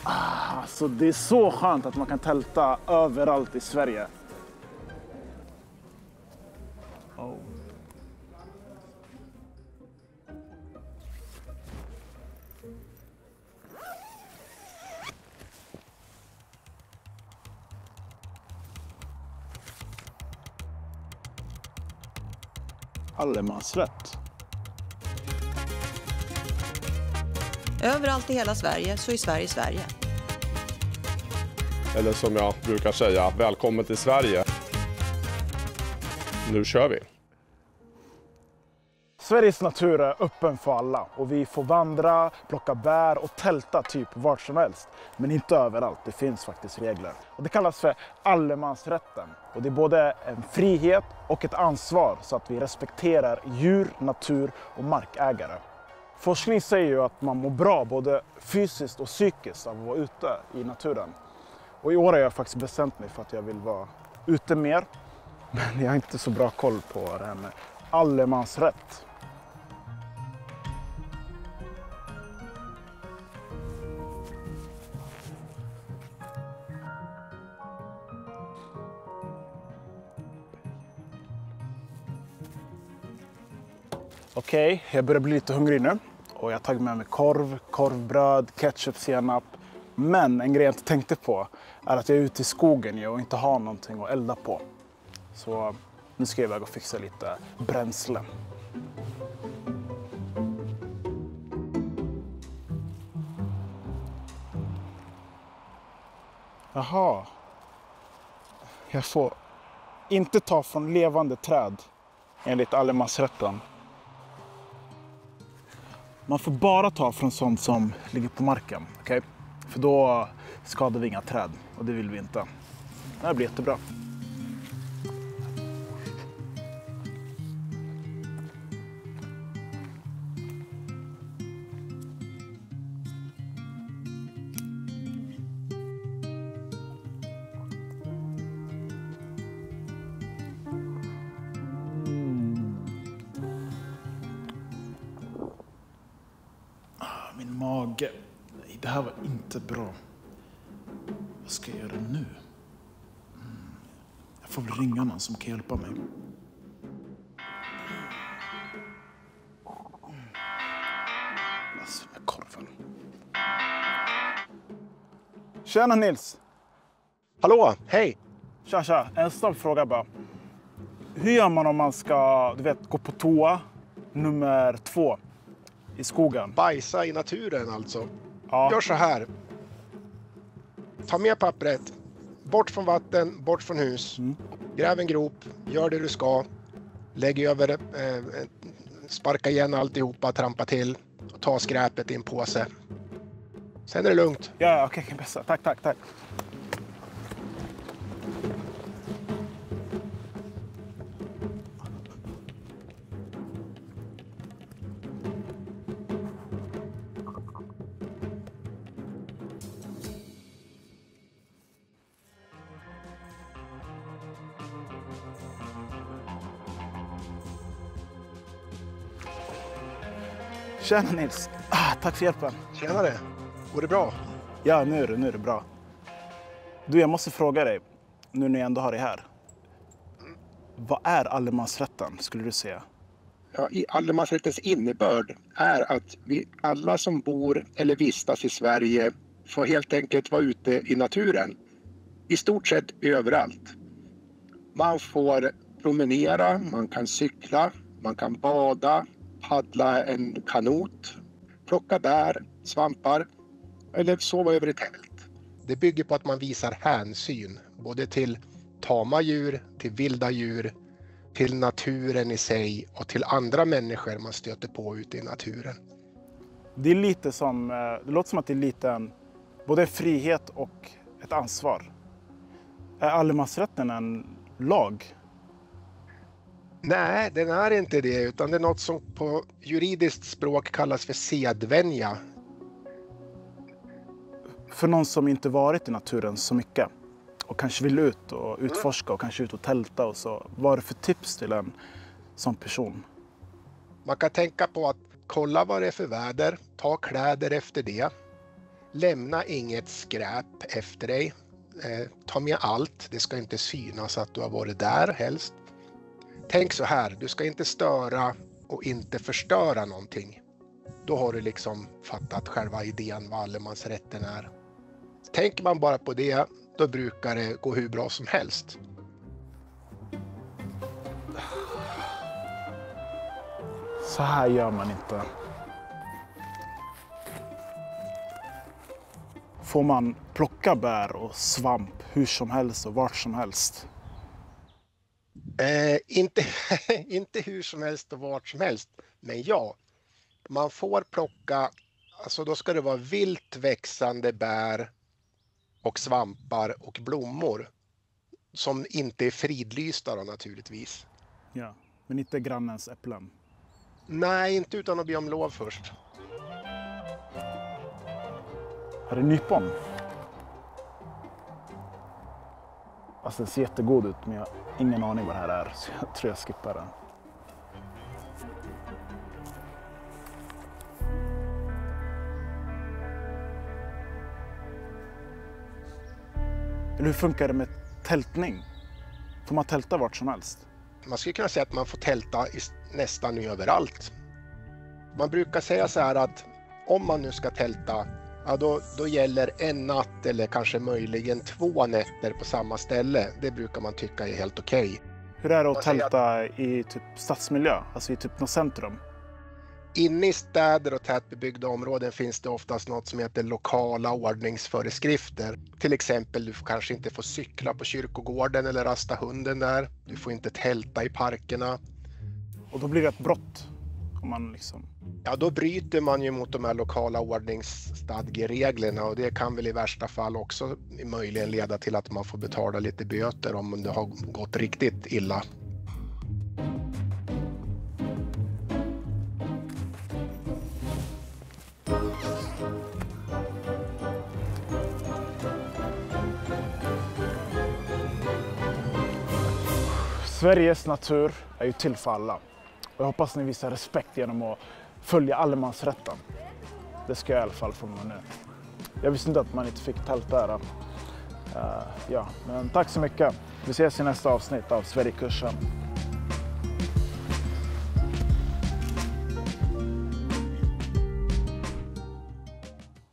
Alltså det är så skönt att man kan tälta överallt i Sverige. Oh. Allemansrätt. Överallt i hela Sverige så är Sverige Sverige. Eller som jag brukar säga, välkommen till Sverige. Nu kör vi. Sveriges natur är öppen för alla och vi får vandra, plocka bär och tälta typ vart som helst. Men inte överallt, det finns faktiskt regler. Och det kallas för allemansrätten. Och det är både en frihet och ett ansvar så att vi respekterar djur, natur och markägare. Forskning säger ju att man mår bra både fysiskt och psykiskt av att vara ute i naturen. Och i år har jag faktiskt bestämt mig för att jag vill vara ute mer. Men jag har inte så bra koll på det här med allemansrätt. Okej, jag börjar bli lite hungrig nu. Och jag har tagit med mig korv, korvbröd, ketchup, senap. Men en grej jag inte tänkte på är att jag är ute i skogen och inte har någonting att elda på. Så nu ska jag iväg och fixa lite bränsle. Jaha. Jag får inte ta från levande träd enligt allemansrätten. Man får bara ta från sånt som ligger på marken, okej? För då skadar vi inga träd och det vill vi inte. Det här blir jättebra. Min mage. Nej, det här var inte bra. Vad ska jag göra nu? Jag får väl ringa någon som kan hjälpa mig. Alltså med korven. Tjena Nils! Hallå, hej! Tja, en snabb fråga bara. Hur gör man om man ska, gå på toa nummer 2 i skogen? Bajsa i naturen alltså. Ja. Gör så här. Ta med pappret. Bort från vatten, bort från hus. Gräv en grop, gör det du ska. Lägg över, sparka igen alltihopa, trampa till. Och ta skräpet i en påse. Sen är det lugnt. Ja, okej, bästa. Tack. Tjena Nils. Tack för hjälpen. Tjenare. Går det bra? Ja, nu är det bra. Du, jag måste fråga dig, nu när jag ändå har dig här. Vad är allemansrätten, skulle du säga? Ja, allemansrättens innebörd är att vi alla som bor eller vistas i Sverige får helt enkelt vara ute i naturen. I stort sett överallt. Man får promenera, man kan cykla, man kan bada, paddla en kanot, plocka bär, svampar eller sova över ett tält. Det bygger på att man visar hänsyn. Både till tama djur, till vilda djur, till naturen i sig och till andra människor man stöter på ute i naturen. Det är lite som, det låter som att det är lite både frihet och ett ansvar. Är allemansrätten en lag? Nej, den är inte det, utan det är något som på juridiskt språk kallas för sedvänja. För någon som inte varit i naturen så mycket och kanske vill ut och utforska och kanske ut och tälta och så. Vad är det för tips till en sån person? Man kan tänka på att kolla vad det är för väder, ta kläder efter det. Lämna inget skräp efter dig. Ta med allt. Det ska inte synas att du har varit där helst. Tänk så här, du ska inte störa och inte förstöra någonting. Då har du liksom fattat själva idén vad allemansrätten är. Tänker man bara på det, då brukar det gå hur bra som helst. Så här gör man inte. Får man plocka bär och svamp hur som helst och vart som helst? Inte hur som helst och vart som helst. Men ja, man får plocka, alltså då ska det vara vilt växande bär och svampar och blommor. Som inte är fridlysta då, naturligtvis. Ja, men inte grannens äpplen. Nej, inte utan att be om lov först. Här är nypon. Alltså den ser jättegod ut, men jag har ingen aning vad det här är. Så jag tror jag skippar den. Eller hur funkar det med tältning? Får man tälta vart som helst? Man skulle kunna säga att man får tälta nästan överallt. Man brukar säga så här att om man nu ska tälta, ja då gäller en natt eller kanske möjligen 2 nätter på samma ställe. Det brukar man tycka är helt okej. Hur är det att tälta i typ stadsmiljö, alltså i typ något centrum? Inne i städer och tätbebyggda områden finns det oftast något som heter lokala ordningsföreskrifter. Till exempel, du kanske inte får cykla på kyrkogården eller rasta hunden där. Du får inte tälta i parkerna. Och då blir det ett brott. Om man liksom... Ja, då bryter man ju mot de här lokala ordningsstadgereglerna och det kan väl i värsta fall också möjligen leda till att man får betala lite böter om det har gått riktigt illa. Sveriges natur är ju till för alla. Och jag hoppas ni visar respekt genom att följa allemansrätten. Det ska jag i alla fall få med nu. Jag visste inte att man inte fick tälta där. Ja, men tack så mycket. Vi ses i nästa avsnitt av Sverigekursen.